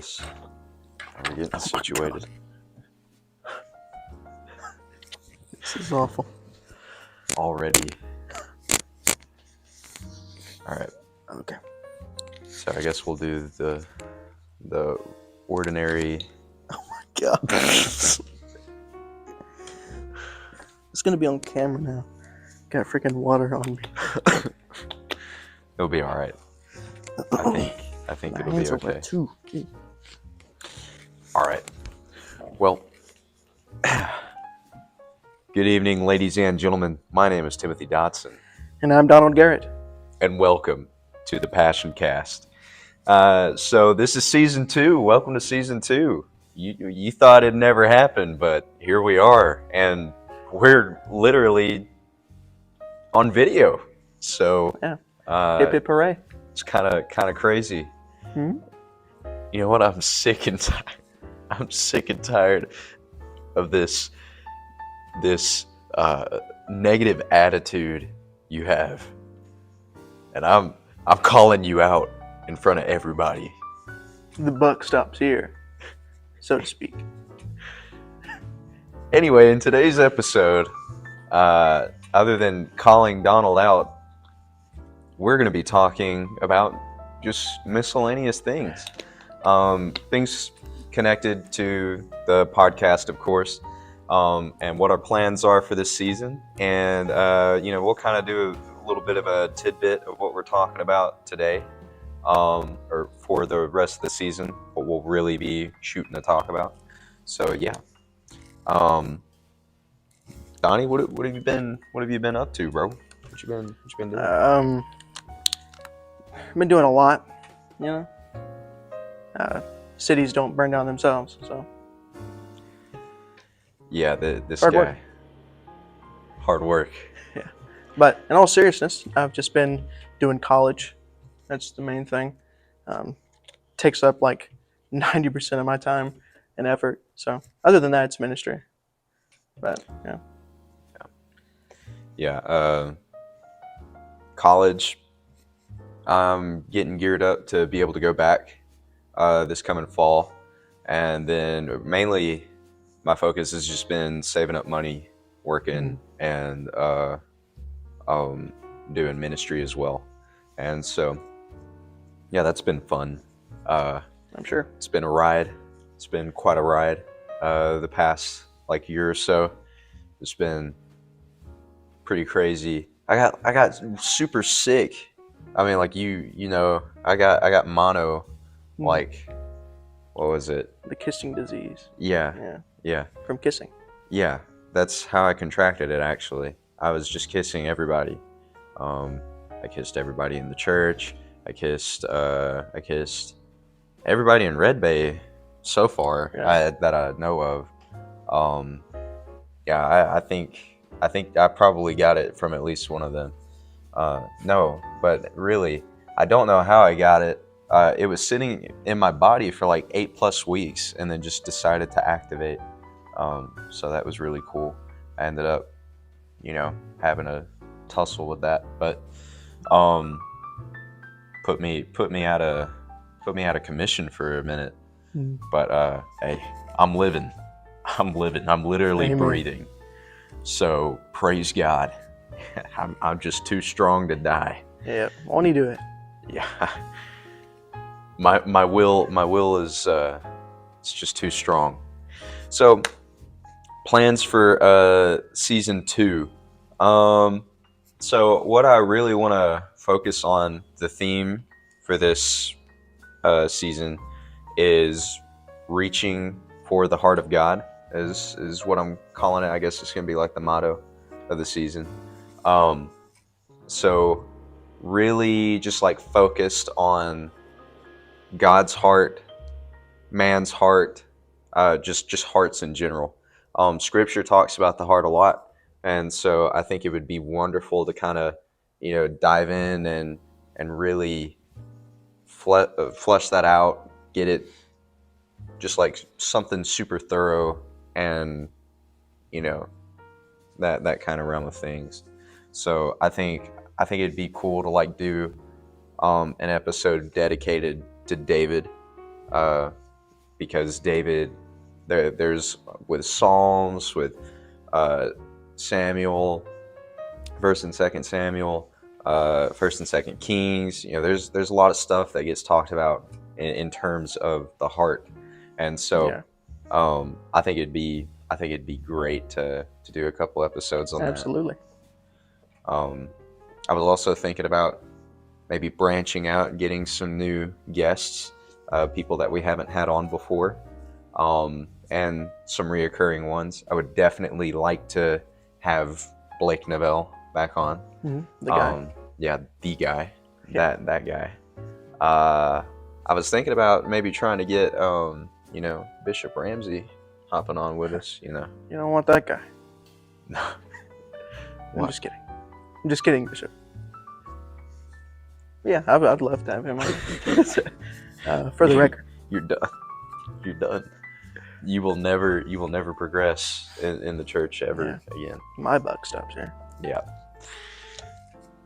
We're getting situated. This is awful. Already. Alright. Okay. So I guess we'll do the ordinary. Oh my god. It's gonna be on camera now. Got freaking water on me. It'll be alright. I think My it'll be hands are okay. wet too. Alright. Well, good evening, ladies and gentlemen. My name is Timothy Dotson, And I'm Donald Garrett. and welcome to the Passion Cast. So this is season 2. Welcome to season 2. You thought it never happened, but here we are, and we're literally on video. So Yeah. Hip hip hooray. it's kind of crazy. Hmm? You know what? I'm sick and tired. I'm sick and tired of this negative attitude you have, and I'm calling you out in front of everybody. The buck stops here, so to speak. Anyway, in today's episode, other than calling Donald out, we're going to be talking about just miscellaneous things. Things connected to the podcast, of course, and what our plans are for this season. And, we'll kind of do a little bit of a tidbit of what we're talking about today, or for the rest of the season, what we'll really be shooting to talk about. So, yeah. Donnie, what have you been up to, bro? What you been doing? I've been doing a lot, you know. Cities don't burn down themselves, so. Yeah, this Hard guy. work. Hard work. Yeah. But in all seriousness, I've just been doing college. That's the main thing. Takes up like 90% of my time and effort. So other than that, it's ministry. But yeah. Yeah, college. I'm getting geared up to be able to go back this coming fall, and then mainly my focus has just been saving up money, working, and doing ministry as well. And so, yeah, that's been fun. I'm sure. It's been a ride. It's been quite a ride. The past year or so, it's been pretty crazy. I got super sick. I mean, I got mono. What was it? The kissing disease. Yeah. From kissing. Yeah, that's how I contracted it, actually. I was just kissing everybody. I kissed everybody in the church. I kissed everybody in Red Bay so far, that I know of. I think I probably got it from at least one of them. No, but really, I don't know how I got it. It was sitting in my body for 8+ weeks, and then just decided to activate. So that was really cool. I ended up, having a tussle with that, but put me out of commission for a minute. But hey, I'm living. I'm literally Amen. breathing. So praise God. I'm just too strong to die. Yeah, won't he do it? Yeah. My will is it's just too strong. So plans for season 2. So what I really want to focus on, the theme for this season, is reaching for the heart of God. Is what I'm calling it. I guess it's gonna be the motto of the season. So really just focused on God's heart, man's heart, just hearts in general. Scripture talks about the heart a lot, and so I think it would be wonderful to kind of dive in and really flesh that out, get it just something super thorough, and that kind of realm of things. So I think it'd be cool to do an episode dedicated to David, because David, there's with Psalms, with Samuel, First and Second Samuel, First and Second Kings. There's a lot of stuff that gets talked about in terms of the heart, and so I think it'd be great to do a couple episodes on Absolutely. that. I was also thinking about maybe branching out and getting some new guests, people that we haven't had on before, and some reoccurring ones. I would definitely like to have Blake Novell back on. Mm-hmm. The guy. Yeah, the guy. Yeah. That guy. I was thinking about maybe trying to get Bishop Ramsey hopping on with us. You don't want that guy. No. I'm just kidding. I'm just kidding, Bishop. Yeah, I'd love to have him on. For the record, You're done. You're done. You will never progress in the church ever again. my buck stops here. Yeah.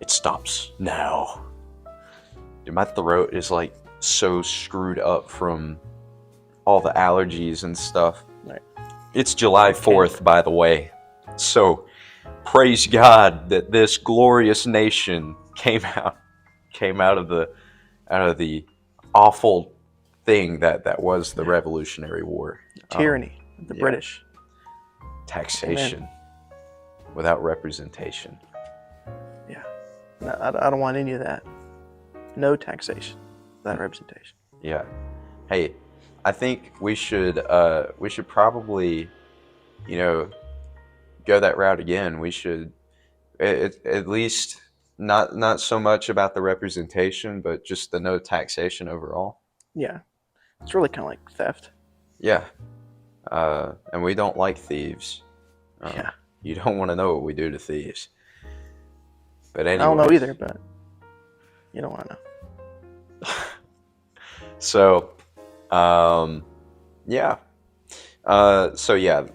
It stops now. Dude, my throat is like so screwed up from all the allergies and stuff. Right. It's July 4th, by the way. So praise God that this glorious nation came out of the awful thing that was the Revolutionary War. Tyranny of the British. Taxation without representation. Yeah. No, I don't want any of that. No taxation without representation. Yeah. Hey, I think we should probably, go that route again. We should at least not so much about the representation, but just the no taxation overall. Yeah. It's really kind of like theft. Yeah. And we don't like thieves. Yeah. You don't want to know what we do to thieves. But anyway. I don't know either, but you don't want to know. So,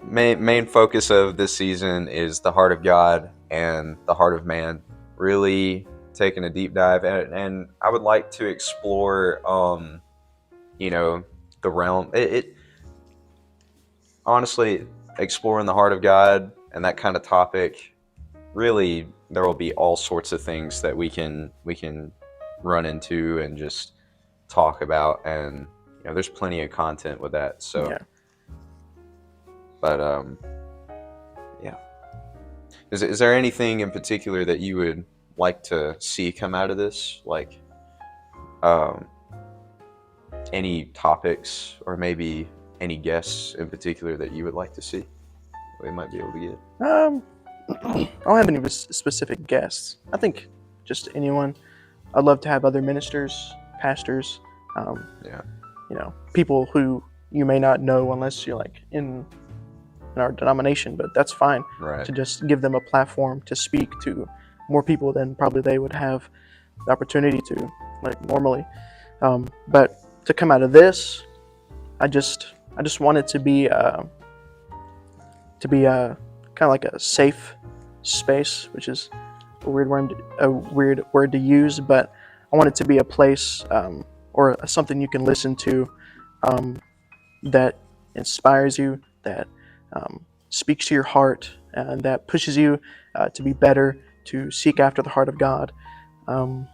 main focus of this season is the heart of God and the heart of man. Really taking a deep dive, and I would like to explore, the realm. It honestly, exploring the heart of God and that kind of topic. Really, there will be all sorts of things that we can run into and just talk about, and there's plenty of content with that. So, but is there anything in particular that you would like to see come out of this? Like, any topics or maybe any guests in particular that you would like to see? We might be able to get. I don't have any specific guests. I think just anyone. I'd love to have other ministers, pastors, people who you may not know unless you're like in our denomination, but that's fine. Right. To just give them a platform to speak to more people than probably they would have the opportunity to, like normally. But to come out of this, I just want it to be kind of like a safe space, which is a weird word to use, but I want it to be a place or something you can listen to that inspires you, that speaks to your heart, and that pushes you to be better, to seek after the heart of God, while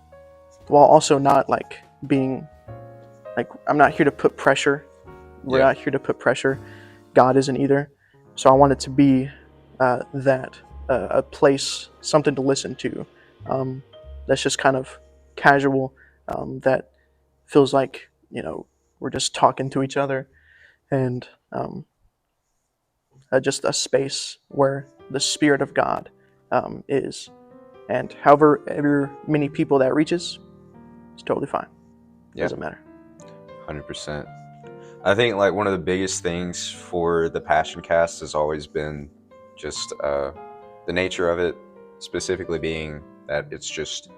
also not like being like, I'm not here to put pressure. We're not here to put pressure. God isn't either. So I want it to be a place, something to listen to, that's just kind of casual, that feels like, we're just talking to each other, and just a space where the Spirit of God is. And however many people that reaches, it's totally fine. Doesn't matter. 100%. I think like one of the biggest things for the Passion Cast has always been just the nature of it, specifically being that it's just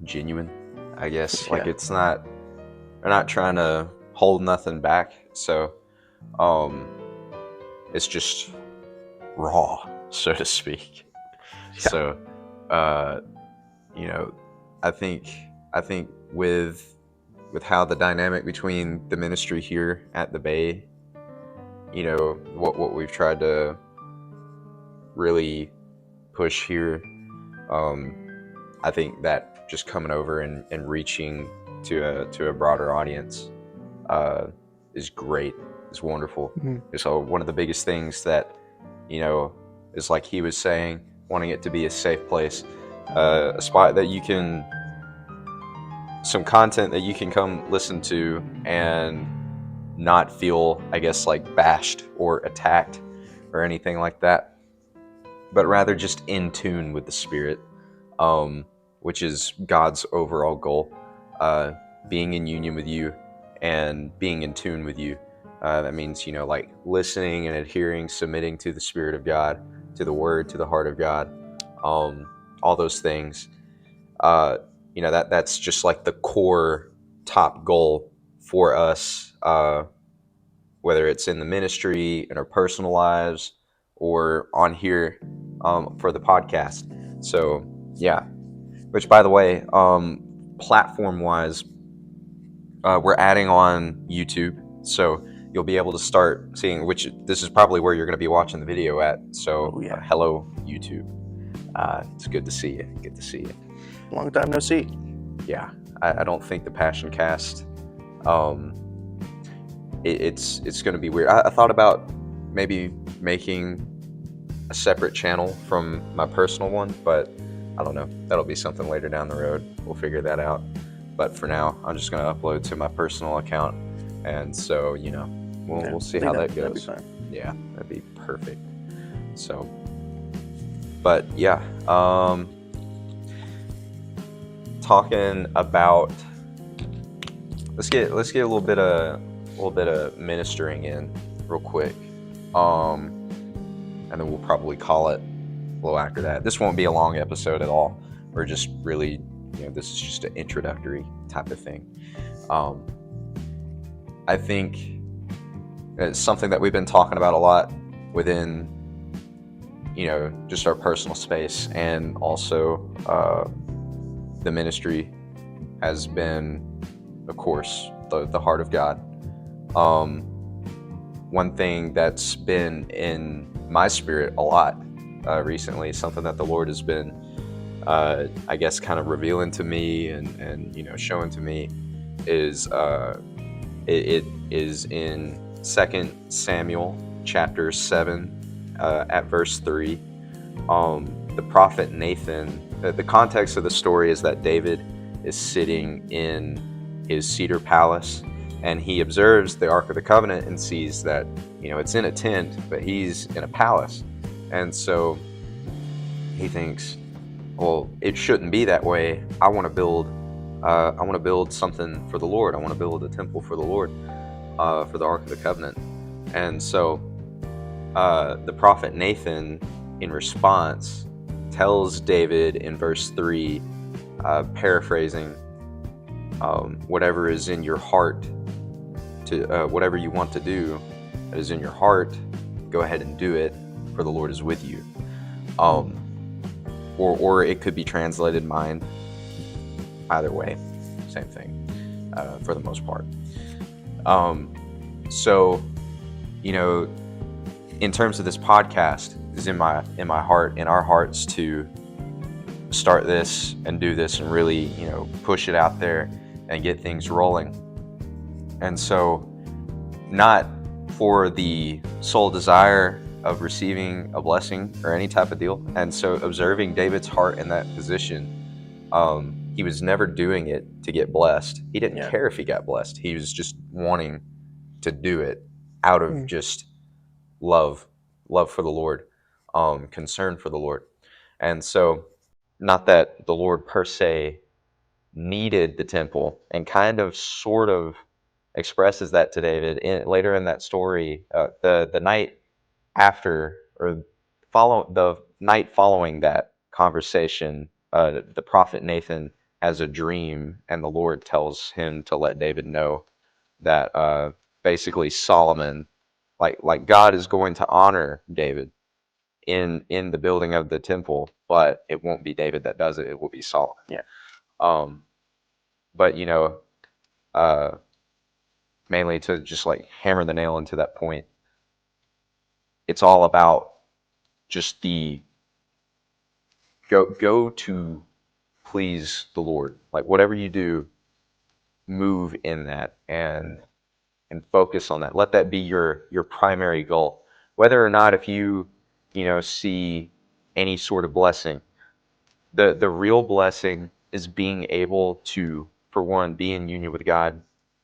genuine, I guess. Like it's not, we're not trying to hold nothing back. So it's just raw, so to speak. So I think with with how the dynamic between the ministry here at the Bay, what we've tried to really push here, I think that just coming over and reaching to a broader audience is great. It's wonderful. Mhm. So one of the biggest things that is, like he was saying, wanting it to be a safe place, a spot that you can, some content that you can come listen to and not feel, I guess, like bashed or attacked or anything like that, but rather just in tune with the Spirit, which is God's overall goal, being in union with you and being in tune with you. That means, like listening and adhering, submitting to the Spirit of God, to the Word, to the heart of God, all those things. That's just like the core top goal for us, whether it's in the ministry, in our personal lives, or on here for the podcast. So, yeah. Which, by the way, platform-wise, we're adding on YouTube. So you'll be able to start seeing, which this is probably where you're going to be watching the video at. So, Oh, yeah. Hello, YouTube. It's good to see you. Good to see you. Long time no see. Yeah, I don't think the Passion Cast, it's going to be weird. I thought about maybe making a separate channel from my personal one, but I don't know. That'll be something later down the road. We'll figure that out. But for now, I'm just going to upload to my personal account, and so we'll see how that goes. That'd be fine. Yeah, that'd be perfect. So, but yeah, talking about, let's get a little bit of ministering in real quick, and then we'll probably call it a little after that. This won't be a long episode at all. We're just really, this is just an introductory type of thing. I think it's something that we've been talking about a lot within, just our personal space, and also the ministry has been, of course, the heart of God. One thing that's been in my spirit a lot recently, something that the Lord has been, I guess, kind of revealing to me and showing to me, is it is in 2 Samuel chapter 7 at verse 3. The prophet Nathan, the context of the story is that David is sitting in his cedar palace, and he observes the Ark of the Covenant and sees that it's in a tent, but he's in a palace. And so he thinks, well, it shouldn't be that way. I want to build something for the Lord. I want to build a temple for the Lord, for the Ark of the Covenant. And so the prophet Nathan, in response, tells David in verse 3, paraphrasing, whatever is in your heart, whatever you want to do that is in your heart, go ahead and do it, for the Lord is with you. Or it could be translated mind. Either way, same thing, for the most part. So, in terms of this podcast, is in my heart, in our hearts, to start this and do this and really, push it out there and get things rolling. And so, not for the sole desire of receiving a blessing or any type of deal. And so, observing David's heart in that position, he was never doing it to get blessed. He didn't care if he got blessed. He was just wanting to do it out of just love for the Lord, concern for the Lord. And so, not that the Lord per se needed the temple, and kind of sort of expresses that to David later in that story. The night after, or the night following that conversation, the prophet Nathan has a dream, and the Lord tells him to let David know that basically Solomon, like God is going to honor David in the building of the temple, but it won't be David that does it. It will be Solomon. Yeah. But uh, mainly to just like hammer the nail into that point. It's all about just the go to please the Lord. Like whatever you do, move in that and focus on that. Let that be your primary goal. Whether or not if you see any sort of blessing, the real blessing is being able to, for one, be in union with God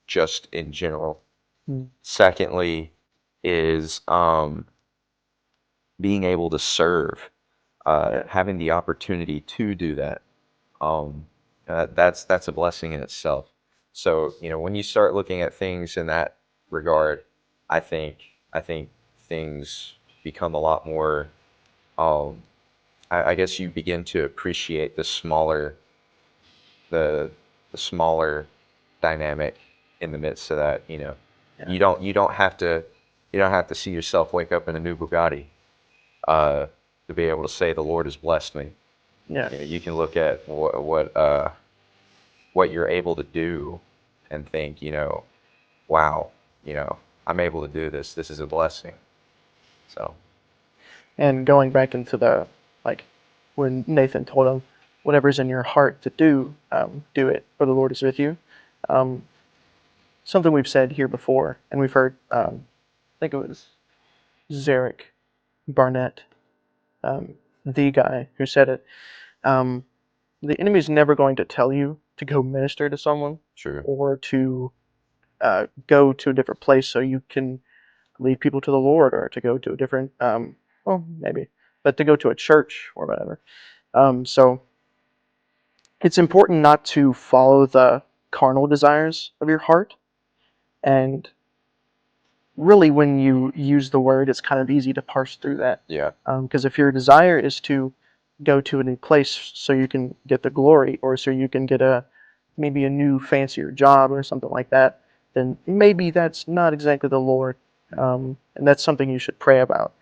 just in general. Mm. Secondly, is being able to serve, Yeah. having the opportunity to do that. Um, that's a blessing in itself. So when you start looking at things in that regard, I think things become a lot more. Um, I guess you begin to appreciate the the smaller dynamic in the midst of that. Yeah. You don't have to see yourself wake up in a new Bugatti uh, to be able to say the Lord has blessed me. Yeah. You can look at what you're able to do and think, wow, I'm able to do this. This is a blessing. So, And going back into the, like, when Nathan told him, whatever's in your heart to do, do it, for the Lord is with you. Um, Something we've said here before, and we've heard, I think it was Zarek Barnett, um, the guy who said it. Um, the enemy's never going to tell you to go minister to someone true. or to go to a different place so you can lead people to the Lord, or to go to a different, well, maybe, but to go to a church or whatever. So it's important not to follow the carnal desires of your heart. And really, when you use the word, it's kind of easy to parse through that. Yeah. Because if your desire is to go to a new place so you can get the glory, or so you can get maybe a new fancier job or something like that, then maybe that's not exactly the Lord, and that's something you should pray about.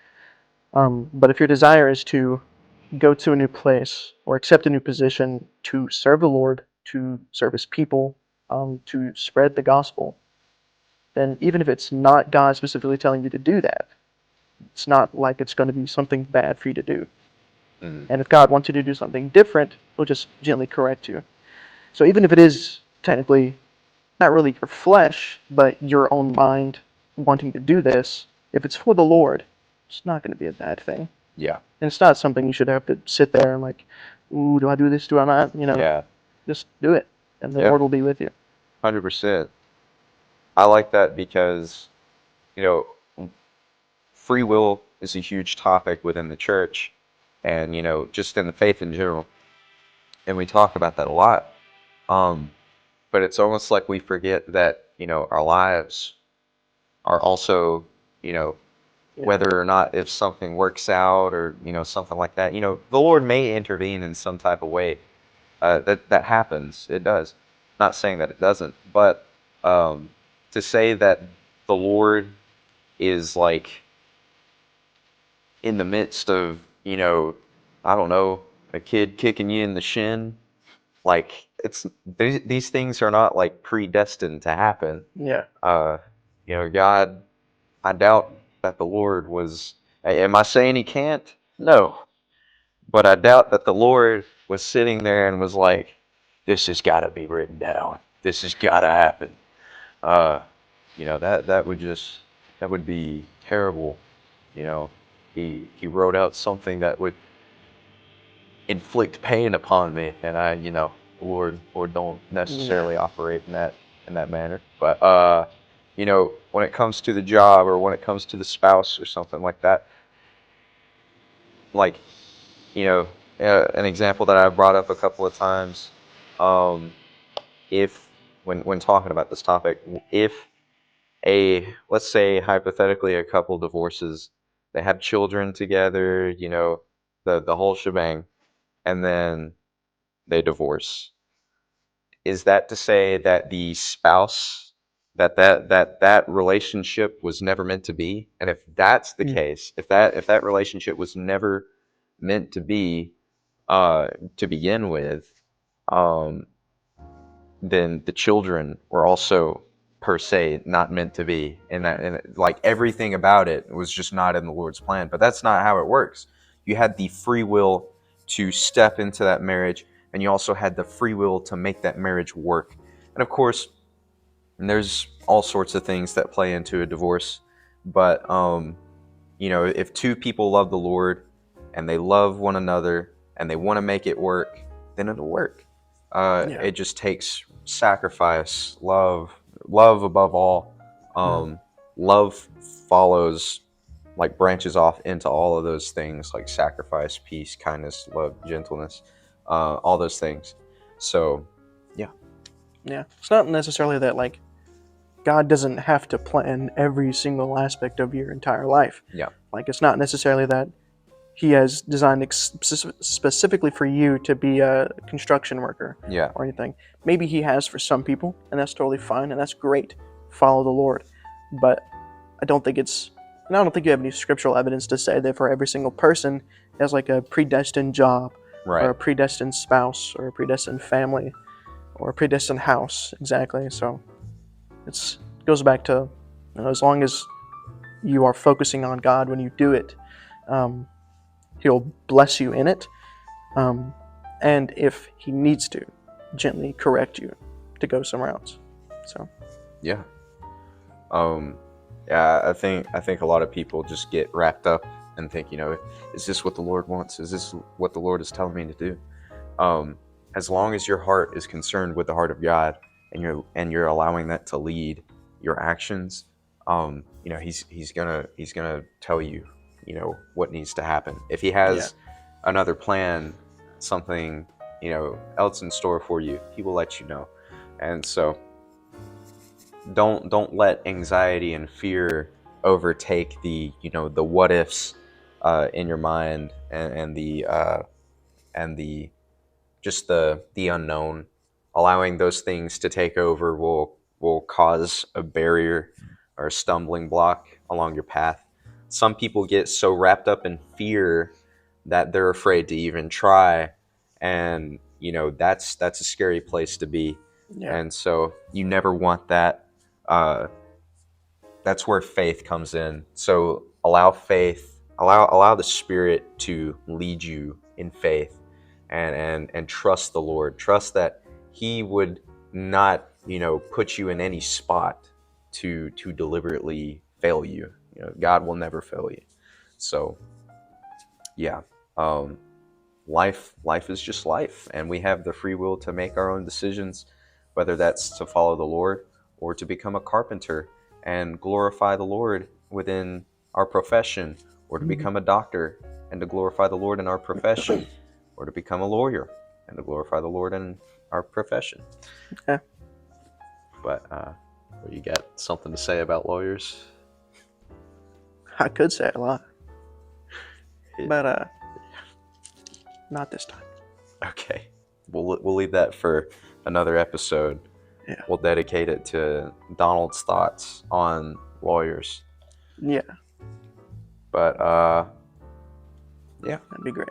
But if your desire is to go to a new place or accept a new position to serve the Lord, to serve His people, to spread the gospel, then even if it's not God specifically telling you to do that, it's not like it's going to be something bad for you to do. Mm. And if God wants you to do something different, He'll just gently correct you. So even if it is technically not really your flesh, but your own mind wanting to do this, if it's for the Lord, it's not going to be a bad thing. Yeah. And it's not something you should have to sit there and like, ooh, do I do this? Do I not? Yeah. Just do it, and the Yeah. Lord will be with you. 100%. I like that because you know free will is a huge topic within the church, and just in the faith in general, and we talk about that a lot. Um, but it's almost like we forget that our lives are also you know Yeah. whether or not if something works out or something like that, the Lord may intervene in some type of way. That happens. It does. Not saying that it doesn't, but to say that the Lord is like in the midst of I don't know, a kid kicking you in the shin, like these things are not like predestined to happen. Yeah. uh God, I doubt that the Lord was. Am I saying He can't? No, but I doubt that the Lord was sitting there and was like, "This has got to be written down. This has got to happen." Uh, that would be terrible. He wrote out something that would inflict pain upon me, and Lord don't Yeah. necessarily operate in that manner. But when it comes to the job or when it comes to the spouse or something like that, like you know, an example that I've brought up a couple of times, um, if when talking about this topic, if let's say hypothetically a couple divorces, they have children together, the whole shebang, and then they divorce. Is that to say that the spouse that relationship was never meant to be? And if that's the Mm. case, if that relationship was never meant to be, to begin with, um, then the children were also per se not meant to be in that, and like everything about it was just not in the Lord's plan. But that's not how it works. You had the free will to step into that marriage, and you also had the free will to make that marriage work. And of course, there's all sorts of things that play into a divorce, but if two people love the Lord and they love one another and they want to make it work, then it'll work. Yeah. It just takes sacrifice, love above all. Love follows, like, branches off into all of those things, like sacrifice, peace, kindness, love, gentleness, all those things. So, Yeah. It's not necessarily that, like, God doesn't have to plan every single aspect of your entire life. Yeah. Like, it's not necessarily that He has designed specifically for you to be a construction worker yeah, or anything. Maybe He has for some people, and that's totally fine, and that's great. Follow the Lord. But I don't think you have any scriptural evidence to say that for every single person has like a predestined job or a right. predestined spouse or a predestined family or a predestined house. Exactly. So it goes back to, as long as you are focusing on God when you do it, He'll bless you in it. And if He needs to, gently correct you to go somewhere else. So Yeah. Yeah, I think a lot of people just get wrapped up and think, is this what the Lord wants? Is this what the Lord is telling me to do? As long as your heart is concerned with the heart of God, and you're allowing that to lead your actions, he's gonna tell you, what needs to happen. If He has another plan, something, else in store for you, He will let you know. And so, don't let anxiety and fear overtake the what ifs in your mind, and the just the unknown. Allowing those things to take over will cause a barrier or a stumbling block along your path. Some people get so wrapped up in fear that they're afraid to even try, and that's a scary place to be. yeah, And so you never want that. That's where faith comes in. So allow the Spirit to lead you in faith, and trust the Lord. Trust that He would not, put you in any spot to deliberately fail you. God will never fail you. So, yeah, life is just life, and we have the free will to make our own decisions, whether that's to follow the Lord or to become a carpenter and glorify the Lord within our profession, or to become a doctor and to glorify the Lord in our profession, or to become a lawyer and to glorify the Lord in our profession. Yeah. But you got something to say about lawyers? I could say a lot, but not this time. Okay, we'll leave that for another episode. Yeah. We'll dedicate it to Donald's thoughts on lawyers. Yeah, But that'd be great.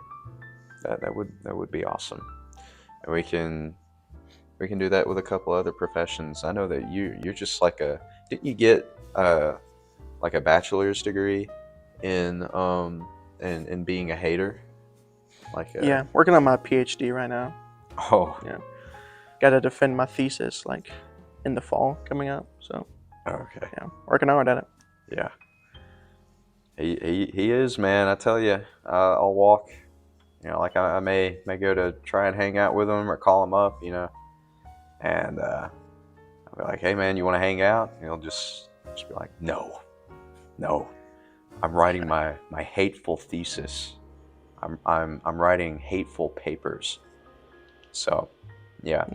that would be awesome. And we can do that with a couple other professions. I know that you're just like didn't you get like a bachelor's degree in being a hater? Yeah, working on my PhD right now. Oh. Yeah. Got to defend my thesis like in the fall coming up. So Okay. yeah, working hard at it. Yeah. He is, man. I tell you, I'll walk. Like I may go to try and hang out with him or call him up. And I'll be like, "Hey, man, you want to hang out?" And he'll just be like, "No, I'm writing my hateful thesis. I'm writing hateful papers." So, yeah.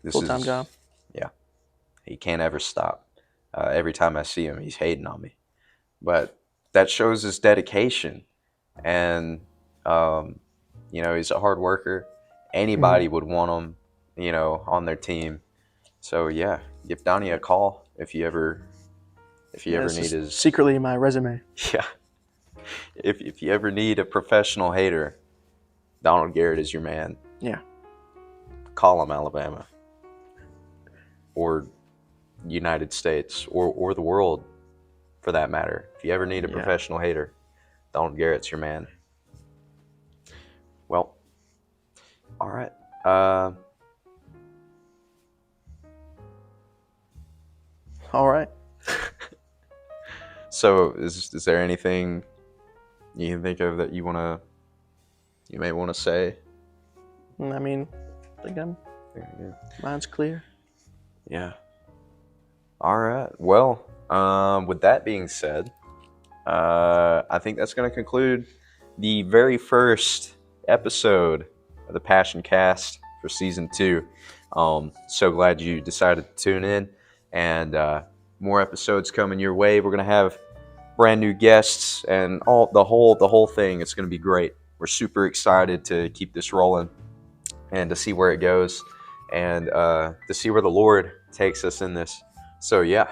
This Full-time job. Yeah. He can't ever stop. Every time I see him, he's hating on me. But that shows his dedication. And, he's a hard worker. Anybody would want him, on their team. So, yeah, give Donnie a call if you ever need his... Secretly my resume. Yeah. If you ever need a professional hater, Donald Garrett is your man. Yeah. Call him, Alabama. or United States or the world for that matter. If you ever need a Yeah. professional hater, Donald Garrett's your man. Well, all right. All right. So is there anything you can think of that you may want to say? I mean, I think mine's clear. Yeah. All right. Well, with that being said, I think that's going to conclude the very first episode of the Passion Cast for season 2. So glad you decided to tune in, and more episodes coming your way. We're going to have brand new guests and the whole thing. It's going to be great. We're super excited to keep this rolling and to see where it goes, and to see where the Lord takes us in this. So yeah,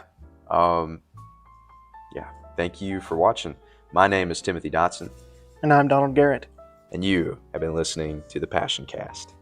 thank you for watching. My name is Timothy Dotson, And I'm Donald Garrett. and you have been listening to the Passion Cast.